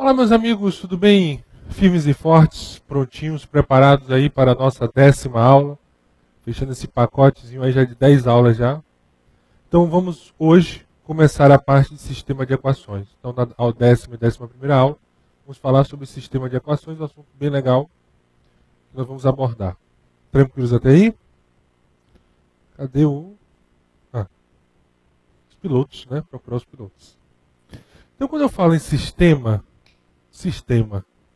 Olá, meus amigos, tudo bem? Firmes e fortes, prontinhos, preparados aí para a nossa 10ª aula, fechando esse pacotezinho aí já de 10 aulas já. Então vamos hoje começar a parte de sistema de equações. Então na 10ª e 11ª aula, vamos falar sobre sistema de equações, um assunto bem legal que nós vamos abordar. Tranquilos até aí? Cadê os pilotos, né? Procurar os pilotos. Então quando eu falo em sistema,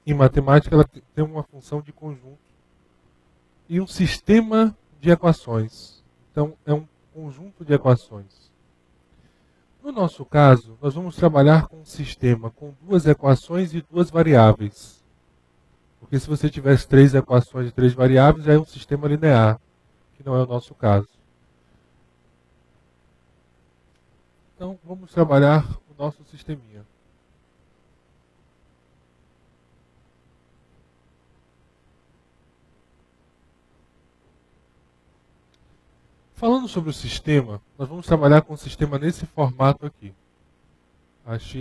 em matemática ela tem uma função de conjunto e um sistema de equações. Então, é um conjunto de equações. No nosso caso, nós vamos trabalhar com um sistema com duas equações e duas variáveis. Porque se você tivesse 3 equações e 3 variáveis, já é um sistema linear, que não é o nosso caso. Então, vamos trabalhar o nosso sisteminha. Falando sobre o sistema, nós vamos trabalhar com o sistema nesse formato aqui. AX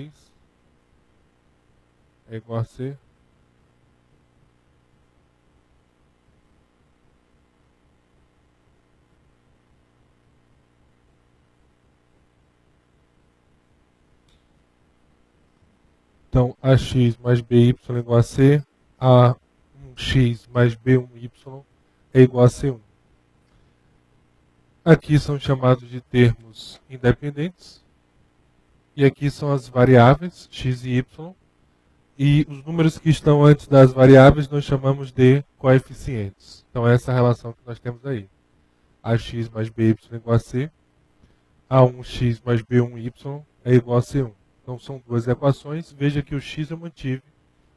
é igual a C. Então, AX mais BY é igual a C. A1x mais B1y é igual a C1. Aqui são chamados de termos independentes. E aqui são as variáveis, x e y. E os números que estão antes das variáveis nós chamamos de coeficientes. Então, essa é a relação que nós temos aí. AX mais BY é igual a C. A1x mais B1y é igual a C1. Então, são duas equações. Veja que o x eu mantive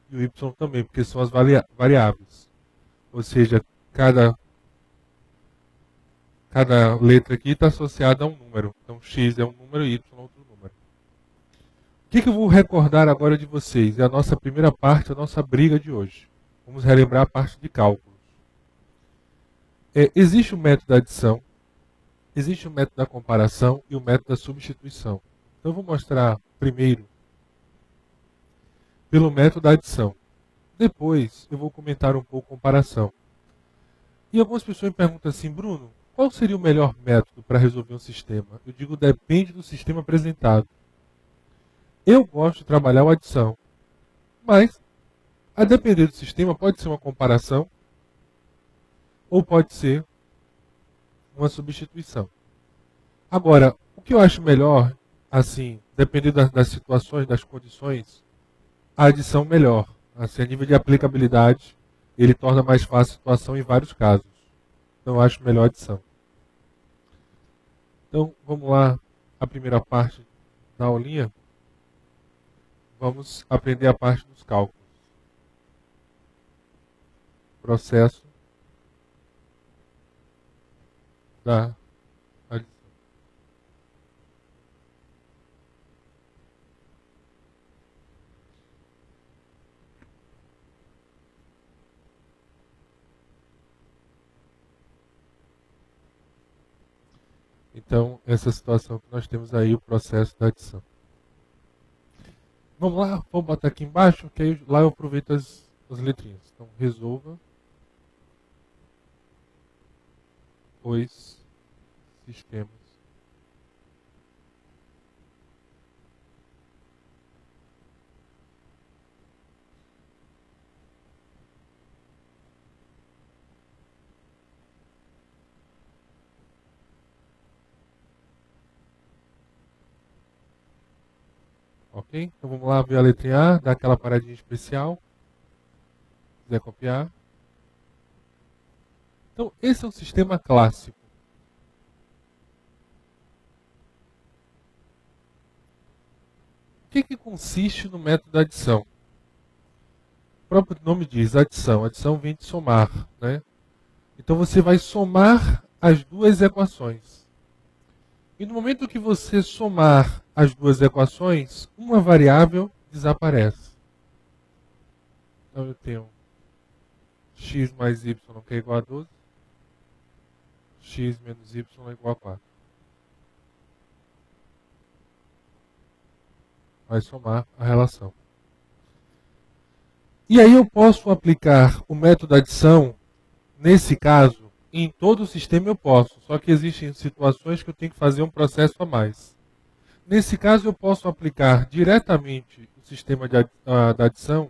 e o y também, porque são as variáveis. Ou seja, cada letra aqui está associada a um número. Então, x é um número e y é outro número. O que eu vou recordar agora de vocês? É a nossa primeira parte, a nossa briga de hoje. Vamos relembrar a parte de cálculos. Existe o método da adição, existe o método da comparação e o método da substituição. Então, eu vou mostrar primeiro pelo método da adição. Depois, eu vou comentar um pouco a comparação. E algumas pessoas me perguntam assim, Bruno, qual seria o melhor método para resolver um sistema? Eu digo, depende do sistema apresentado. Eu gosto de trabalhar a adição, mas, a depender do sistema, pode ser uma comparação ou pode ser uma substituição. Agora, o que eu acho melhor, assim, dependendo das situações, das condições, a adição melhor. Assim, a nível de aplicabilidade, ele torna mais fácil a situação em vários casos. Então, eu acho melhor a adição. Então, vamos lá, a primeira parte da aulinha. Vamos aprender a parte dos cálculos. Processo da adição. Então, essa situação que nós temos aí, o processo da adição. Vamos lá, vamos botar aqui embaixo, que aí lá eu aproveito as letrinhas. Então, resolva os sistemas ok? Então vamos lá ver a letrinha A, dar aquela paradinha especial. Se quiser copiar. Então, esse é um sistema clássico. O que consiste no método da adição? O próprio nome diz adição. Adição vem de somar, né? Então você vai somar as duas equações. E no momento que você somar as duas equações, uma variável desaparece. Então eu tenho x mais y que é igual a 12, x menos y é igual a 4. Vai somar a relação. E aí eu posso aplicar o método de adição, nesse caso, em todo o sistema eu posso, só que existem situações que eu tenho que fazer um processo a mais. Nesse caso eu posso aplicar diretamente o sistema da adição,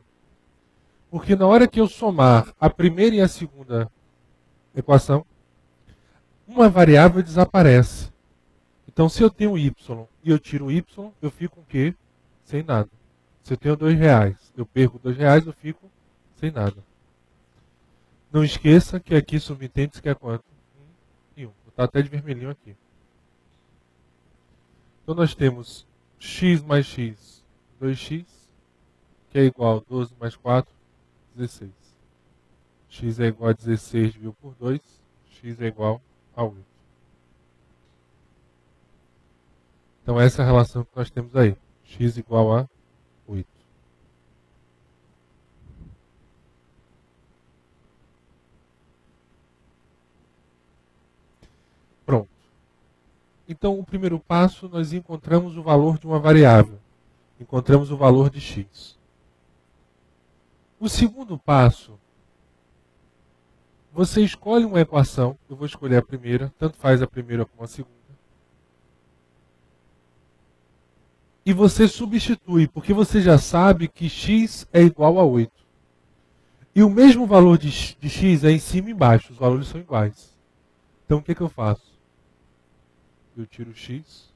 porque na hora que eu somar a primeira e a segunda equação, uma variável desaparece. Então, se eu tenho y e eu tiro y, eu fico com o quê? Sem nada. Se eu tenho R$ 2, eu perco R$ 2, eu fico sem nada. Não esqueça que aqui subtende que é quanto? 1 e 1. Vou botar até de vermelhinho aqui. Então, nós temos x mais x, 2x, que é igual a 12 mais 4, 16. X é igual a 16 dividido por 2, x é igual a 8. Então, essa é a relação que nós temos aí. X igual a 8. Pronto. Então, o primeiro passo, nós encontramos o valor de uma variável. Encontramos o valor de x. O segundo passo, você escolhe uma equação. Eu vou escolher a primeira, tanto faz a primeira como a segunda. E você substitui, porque você já sabe que x é igual a 8. E o mesmo valor de x é em cima e embaixo, os valores são iguais. Então, o que eu faço? Eu tiro x,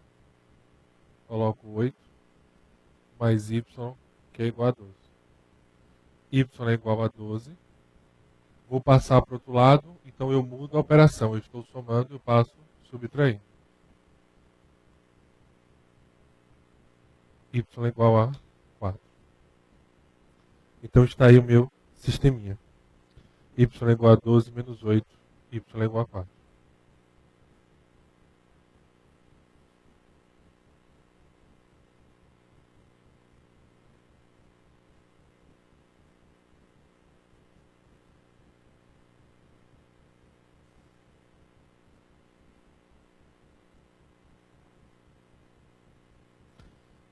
coloco 8, mais y, que é igual a 12. Y é igual a 12. Vou passar para o outro lado, então eu mudo a operação. Eu estou somando, eu passo subtraindo. Y é igual a 4. Então está aí o meu sisteminha. Y é igual a 12 menos 8. Y é igual a 4.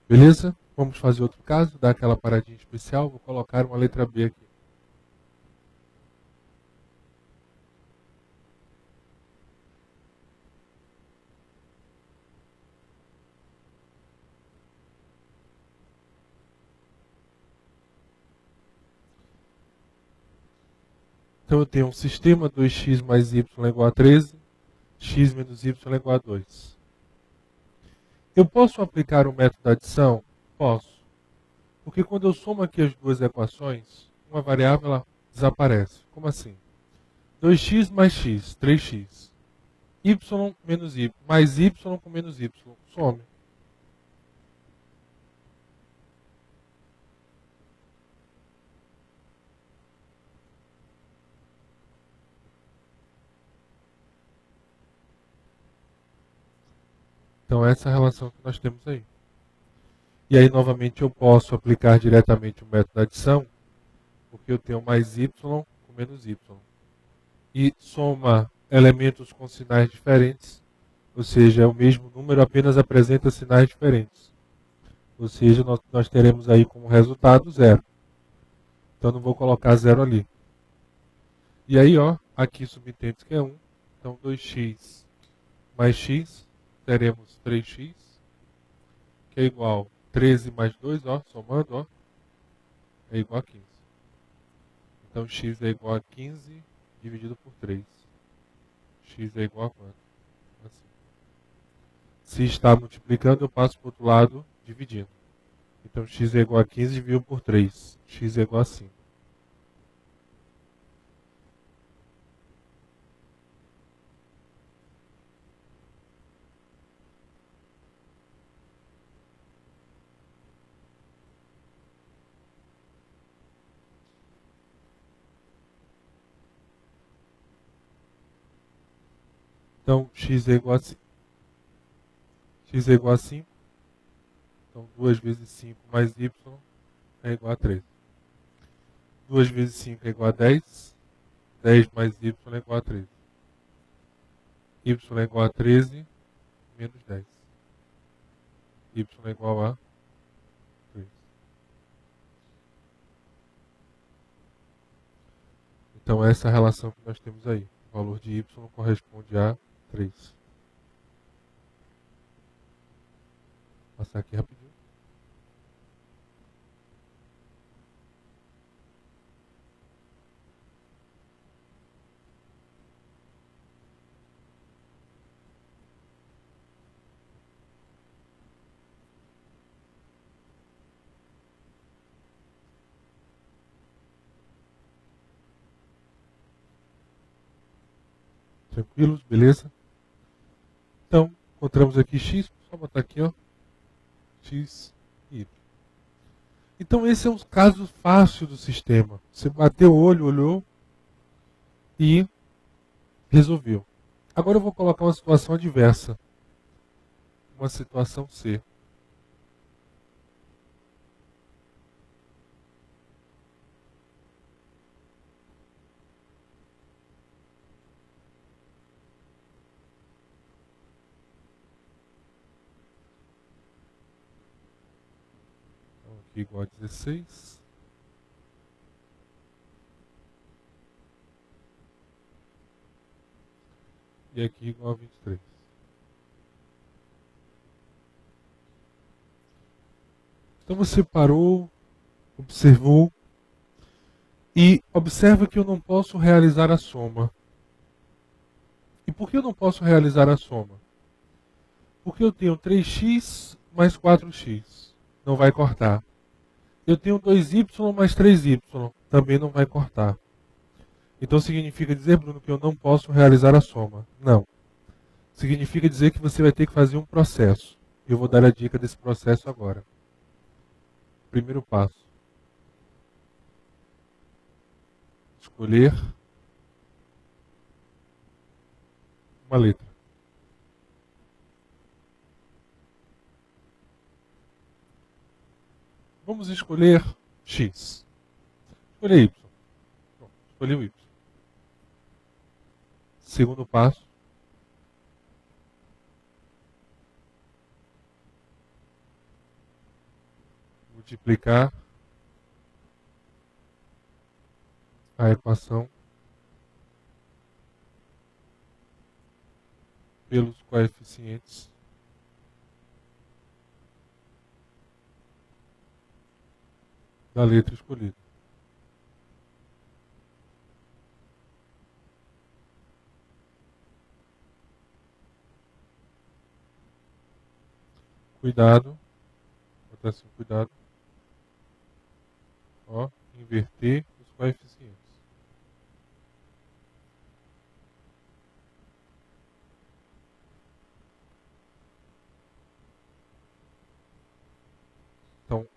Beleza? Vamos fazer outro caso, dar aquela paradinha especial. Vou colocar uma letra B aqui. Então eu tenho um sistema 2x mais y é igual a 13, x menos y é igual a 2. Eu posso aplicar o método da adição? Posso. Porque quando eu somo aqui as duas equações, uma variável ela desaparece. Como assim? 2x mais x, 3x. Y menos y, mais y com menos y, some. Então essa é a relação que nós temos aí. E aí novamente eu posso aplicar diretamente o método da adição, porque eu tenho mais y com menos y. E soma elementos com sinais diferentes, ou seja, é o mesmo número, apenas apresenta sinais diferentes. Ou seja, nós teremos aí como resultado zero. Então não vou colocar zero ali. E aí, ó, aqui subtende que é 1. Então 2x mais x, teremos 3x, que é igual a 13 mais 2, ó, somando, ó, é igual a 15. Então x é igual a 15 dividido por 3. X é igual a quanto? Assim. Se está multiplicando, eu passo para o outro lado dividindo. Então x é igual a 15 dividido por 3. X é igual a 5. Então x é igual a 5. X é igual a 5. Então 2 vezes 5 mais y é igual a 13. 2 vezes 5 é igual a 10. 10 mais y é igual a 13. Y é igual a 13 menos 10. Y é igual a 3. Então essa é a relação que nós temos aí. O valor de y corresponde a 3. Vou passar aqui rapidinho. Tranquilos, beleza? Então, encontramos aqui x, só botar aqui, ó, x e y. Então esse é um caso fácil do sistema. Você bateu o olho, olhou e resolveu. Agora eu vou colocar uma situação adversa. Uma situação C. Então aqui igual a 16. E aqui igual a 23. Então você parou, observou e observa que eu não posso realizar a soma. E por que eu não posso realizar a soma? Porque eu tenho 3x mais 4x. Não vai cortar. Eu tenho 2y mais 3y. Também não vai cortar. Então significa dizer, Bruno, que eu não posso realizar a soma. Não. Significa dizer que você vai ter que fazer um processo. Eu vou dar a dica desse processo agora. Primeiro passo. Escolher uma letra. Vamos escolher x. Escolher y. Bom, escolhi o y. Segundo passo. Multiplicar a equação pelos coeficientes da letra escolhida. Cuidado, vou botar assim, cuidado, ó, inverter os coeficientes. Então,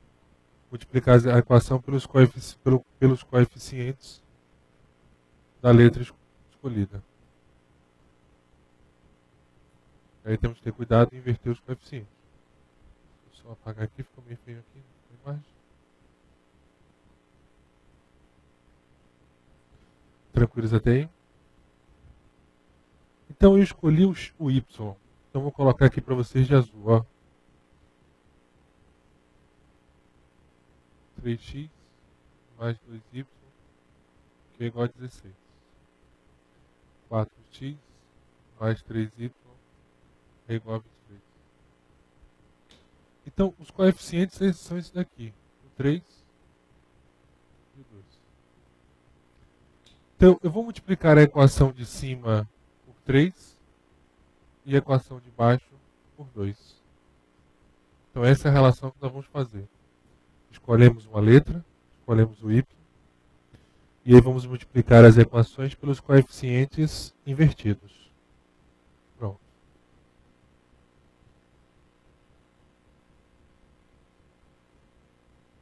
multiplicar a equação pelos coeficientes da letra escolhida. Aí temos que ter cuidado em inverter os coeficientes. Vou só apagar aqui, ficou meio feio aqui na imagem. Tranquilos até aí? Então eu escolhi o y. Então vou colocar aqui para vocês de azul, ó. 3x mais 2y, que é igual a 16. 4x mais 3y é igual a 23. Então, os coeficientes são esses daqui, o 3 e o 2. Então, eu vou multiplicar a equação de cima por 3 e a equação de baixo por 2. Então, essa é a relação que nós vamos fazer. Escolhemos uma letra, escolhemos o y, e aí vamos multiplicar as equações pelos coeficientes invertidos. Pronto.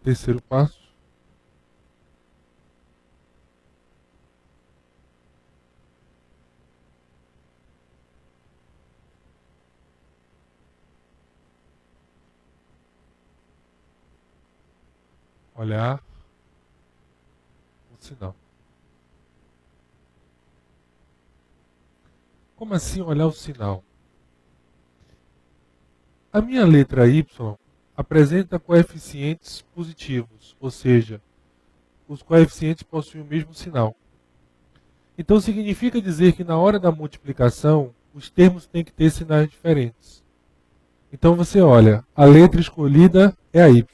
Terceiro passo. Olhar o sinal. Como assim olhar o sinal? A minha letra y apresenta coeficientes positivos, ou seja, os coeficientes possuem o mesmo sinal. Então significa dizer que na hora da multiplicação, os termos têm que ter sinais diferentes. Então você olha, a letra escolhida é a y.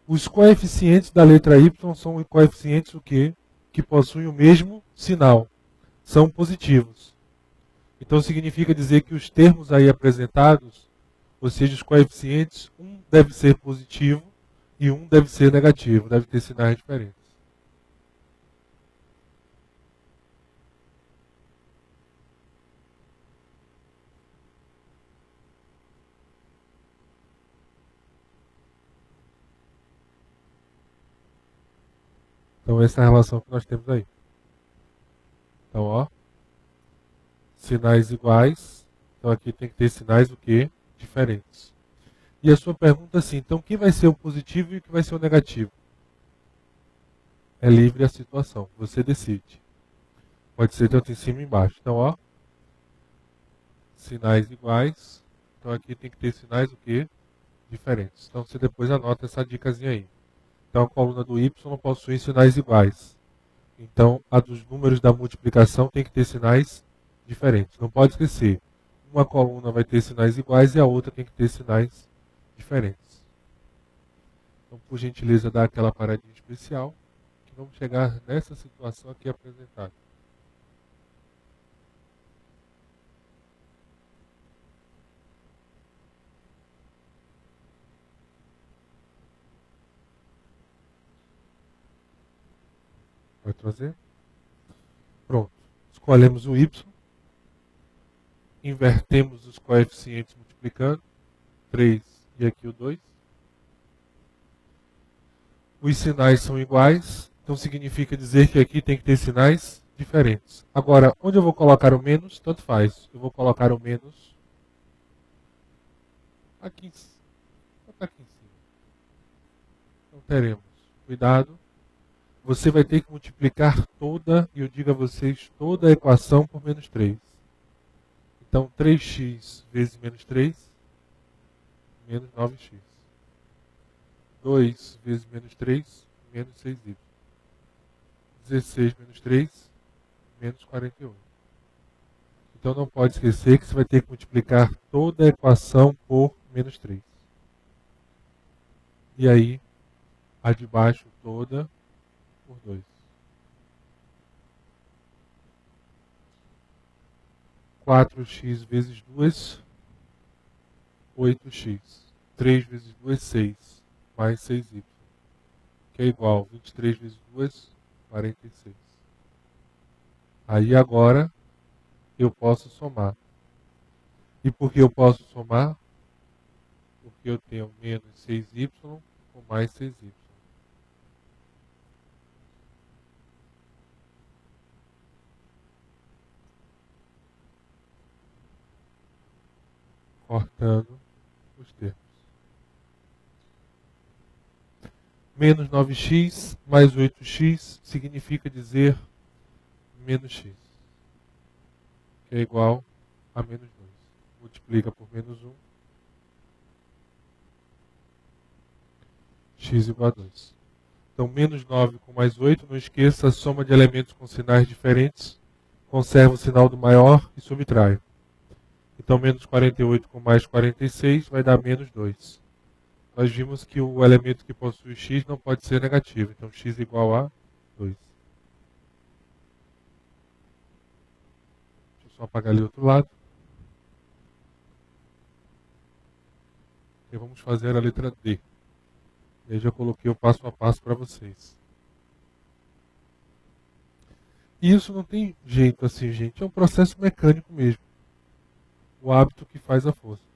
Os coeficientes da letra y são coeficientes o quê? Que possuem o mesmo sinal. São positivos. Então significa dizer que os termos aí apresentados, ou seja, os coeficientes, um deve ser positivo e um deve ser negativo, deve ter sinais diferentes. Então essa é a relação que nós temos aí. Então, ó, sinais iguais. Então aqui tem que ter sinais o quê? Diferentes. E a sua pergunta é assim, então quem vai ser o positivo e o que vai ser o negativo? É livre a situação, você decide. Pode ser tanto em cima e embaixo. Então, ó, sinais iguais. Então aqui tem que ter sinais o quê? Diferentes. Então você depois anota essa dicasinha aí. Então a coluna do y possui sinais iguais. Então a dos números da multiplicação tem que ter sinais diferentes. Não pode esquecer. Uma coluna vai ter sinais iguais e a outra tem que ter sinais diferentes. Então, por gentileza, dá aquela paradinha especial que vamos chegar nessa situação aqui apresentada. Vai trazer? Pronto. Escolhemos o y. Invertemos os coeficientes multiplicando. 3 e aqui o 2. Os sinais são iguais. Então significa dizer que aqui tem que ter sinais diferentes. Agora, onde eu vou colocar o menos, tanto faz. Eu vou colocar o menos aqui em cima. Aqui em cima. Então teremos, cuidado, você vai ter que multiplicar toda, e eu digo a vocês, toda a equação por menos 3. Então 3x vezes menos 3, menos 9x. 2 vezes menos 3, menos 6y. 16 menos 3, menos 48. Então não pode esquecer que você vai ter que multiplicar toda a equação por menos 3. E aí, a de baixo toda por 2. 4x vezes 2, 8x. 3 vezes 2, 6. Mais 6y. Que é igual a 23 vezes 2, 46. Aí agora eu posso somar. E por que eu posso somar? Porque eu tenho menos 6y com mais 6y. Cortando os termos. Menos 9x mais 8x significa dizer menos x, que é igual a menos 2. Multiplica por menos 1, x igual a 2. Então, menos 9 com mais 8, não esqueça, a soma de elementos com sinais diferentes conserva o sinal do maior e subtrai. Então, menos 48 com mais 46 vai dar menos 2. Nós vimos que o elemento que possui x não pode ser negativo. Então, x igual a 2. Deixa eu só apagar ali do outro lado. E vamos fazer a letra D. E aí já coloquei o passo a passo para vocês. E isso não tem jeito assim, gente. É um processo mecânico mesmo. O hábito que faz a força.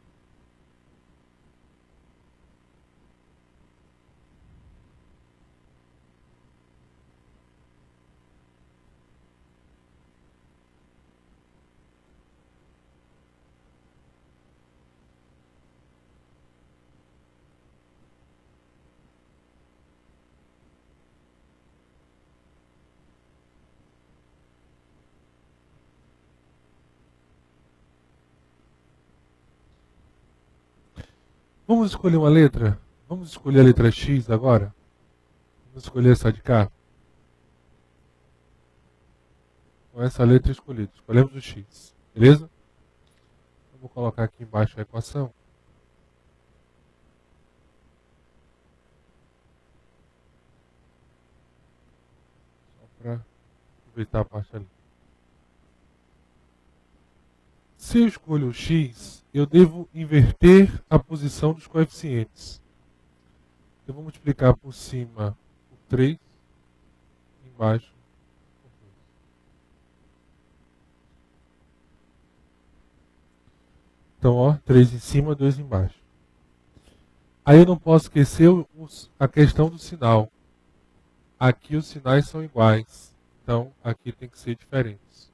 Vamos escolher uma letra? Vamos escolher a letra X agora? Vamos escolher essa de cá? com essa letra escolhida. Escolhemos o x, beleza? Eu vou colocar aqui embaixo a equação. Só para aproveitar a parte ali. Se eu escolho o x, eu devo inverter a posição dos coeficientes. Eu vou multiplicar por cima por 3, embaixo por 2. Então, ó, 3 em cima, 2 embaixo. Aí eu não posso esquecer a questão do sinal. Aqui os sinais são iguais. Então, aqui tem que ser diferentes.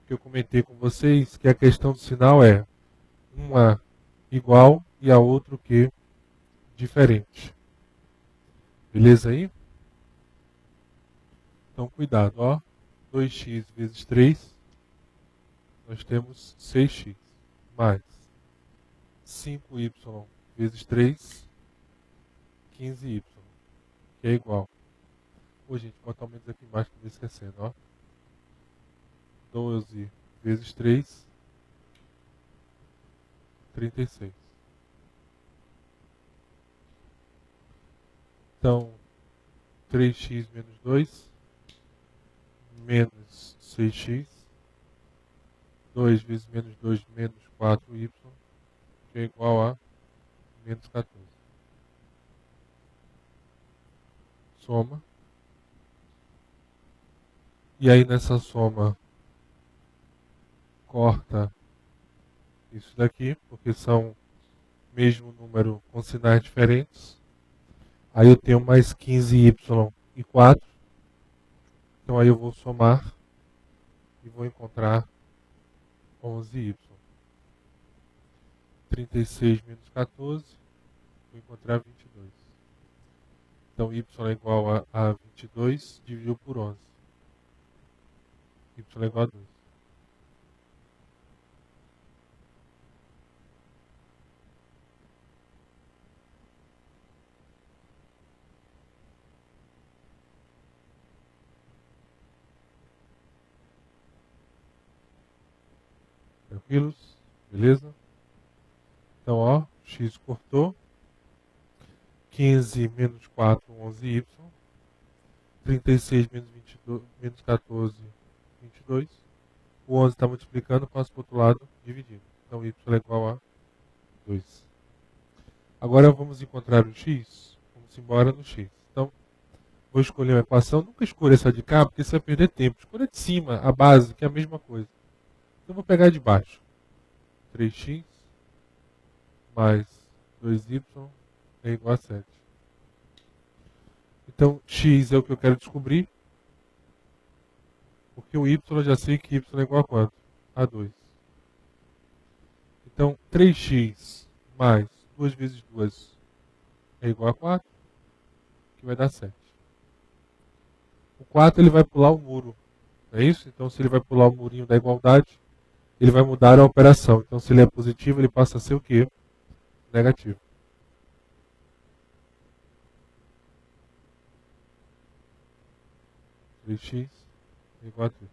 Que eu comentei com vocês que a questão do sinal é uma igual e a outra o que? Diferente. Beleza aí? Então, cuidado, ó. 2x vezes 3, nós temos 6x, mais 5y vezes 3, 15y, que é igual. Pô, gente, vou botar o menos aqui embaixo, não me esquecendo, ó. 12 vezes 3, 36. Então, 3x menos 2, menos 6x. 2 vezes menos 2, menos 4y, que é igual a menos 14. Soma. E aí nessa soma, corta isso daqui, porque são mesmo número com sinais diferentes. Aí eu tenho mais 15y e 4. Então aí eu vou somar e vou encontrar 11y. 36 menos 14, vou encontrar 22. Então y é igual a 22, dividido por 11. Y é igual a 2. Tranquilos? Beleza? Então, ó, x cortou. 15 menos 4, 11y. 36 menos 22, menos 14, 22. O 11 está multiplicando, passo para o outro lado, dividindo. Então, y é igual a 2. Agora vamos encontrar o x. Vamos embora no x. Então, vou escolher uma equação. Nunca escolha essa de cá, porque você vai perder tempo. Escolha de cima, a base, que é a mesma coisa. Então, vou pegar de baixo. 3x mais 2y é igual a 7. Então, x é o que eu quero descobrir. Porque o y eu já sei que y é igual a quanto? A 2. Então, 3x mais 2 vezes 2 é igual a 4, que vai dar 7. O 4 ele vai pular o muro, não é isso? Então, se ele vai pular o murinho da igualdade, ele vai mudar a operação. Então, se ele é positivo, ele passa a ser o quê? Negativo. X igual a 3.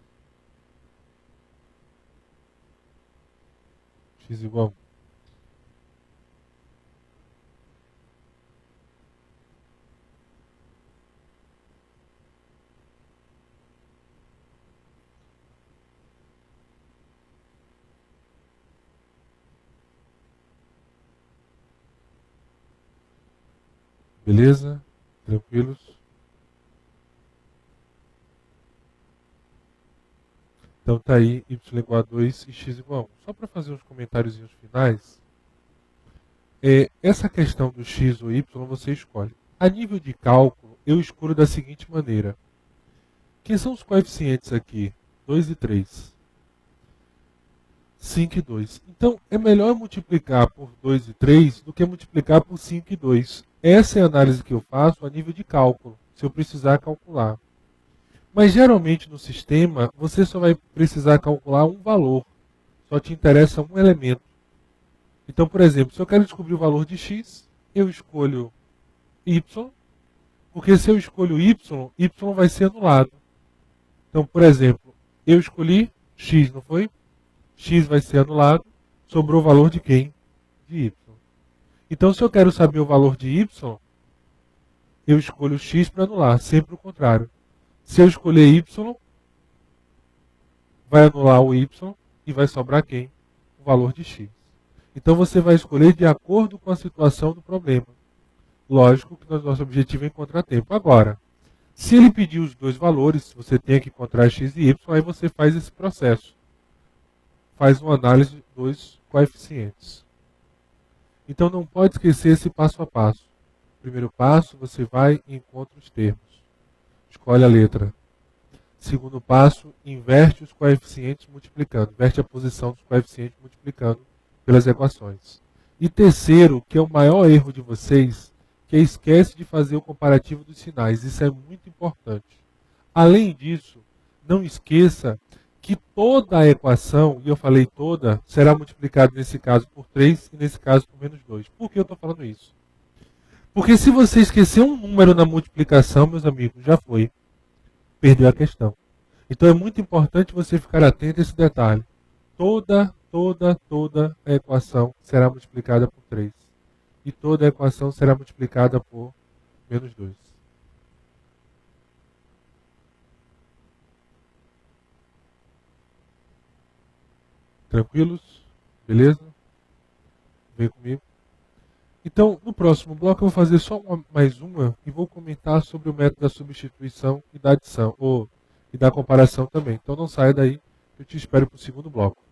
X igual a 1. Beleza? Tranquilos? Então tá aí y igual a 2 e x igual a 1. Só para fazer uns comentários finais, essa questão do x ou y você escolhe. A nível de cálculo, eu escolho da seguinte maneira. Quem são os coeficientes aqui? 2 e 3. 5 e 2. Então, é melhor multiplicar por 2 e 3 do que multiplicar por 5 e 2. Essa é a análise que eu faço a nível de cálculo, se eu precisar calcular. Mas, geralmente, no sistema, você só vai precisar calcular um valor. Só te interessa um elemento. Então, por exemplo, se eu quero descobrir o valor de x, eu escolho y, porque se eu escolho y, y vai ser anulado. Então, por exemplo, Eu escolhi x, não foi? X vai ser anulado. Sobrou o valor de quem? De y. Então, se eu quero saber o valor de y, eu escolho x para anular, sempre o contrário. Se eu escolher y, vai anular o y e vai sobrar quem? O valor de x. Então, você vai escolher de acordo com a situação do problema. Lógico que nosso objetivo é encontrar tempo. Agora, se ele pedir os dois valores, você tem que encontrar x e y, aí você faz esse processo. Faz uma análise dos coeficientes. Então não pode esquecer esse passo a passo. Primeiro passo, você vai e encontra os termos. Escolhe a letra. Segundo passo, inverte os coeficientes multiplicando. Inverte a posição dos coeficientes multiplicando pelas equações. E terceiro, que é o maior erro de vocês, que esquece de fazer o comparativo dos sinais. Isso é muito importante. Além disso, não esqueça que toda a equação, e eu falei toda, será multiplicada nesse caso por 3 e nesse caso por menos 2. Por que eu estou falando isso? Porque se você esquecer um número na multiplicação, meus amigos, já foi. Perdeu a questão. Então é muito importante você ficar atento a esse detalhe. Toda a equação será multiplicada por 3. E toda a equação será multiplicada por menos 2. Tranquilos? Beleza? Vem comigo. Então, no próximo bloco eu vou fazer só mais uma e vou comentar sobre o método da substituição e da adição, e da comparação também. Então não saia daí, eu te espero para o segundo bloco.